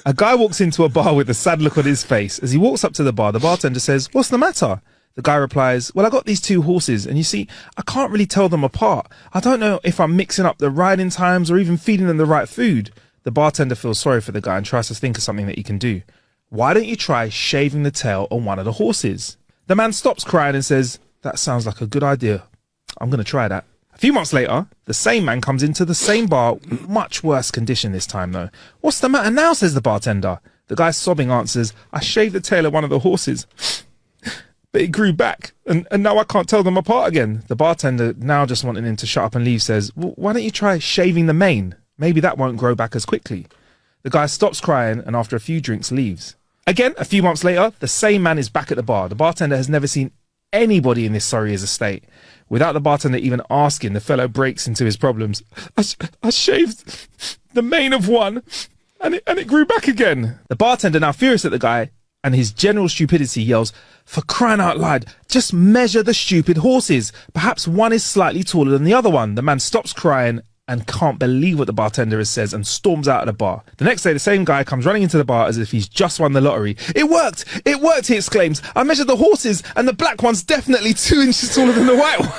A guy walks into a bar with a sad look on his face. As he walks up to the bar, the bartender says, "What's the matter?" The guy replies, "Well, I got these two horses, and you see, I can't really tell them apart. I don't know if I'm mixing up the riding times or even feeding them the right food." The bartender feels sorry for the guy and tries to think of something that he can do. "Why don't you try shaving the tail on one of the horses?" The man stops crying and says, "That sounds like a good idea. I'm going to try that." A few months later, the same man comes into the same bar, much worse condition this time though. "What's the matter now?" says the bartender. The guy sobbing answers, "I shaved the tail of one of the horses, but it grew back, and now I can't tell them apart again." The bartender, now just wanting him to shut up and leave, says, "Well, why don't you try shaving the mane? Maybe that won't grow back as quickly." The guy stops crying and after a few drinks leaves. Again, a few months later, the same man is back at the bar. The bartender has never seen anybody in this sorry estate. Without the bartender even asking, the fellow breaks into his problems. I shaved the mane of one and it grew back again." The bartender, now furious at the guy and his general stupidity, yells, "For crying out loud, just measure the stupid horses. Perhaps one is slightly taller than the other one." The man stops crying and can't believe what the bartender has said and storms out of the bar. The next day, the same guy comes running into the bar as if he's just won the lottery. "It worked! It worked!" he exclaims. "I measured the horses and the black one's definitely 2 inches taller than the white one."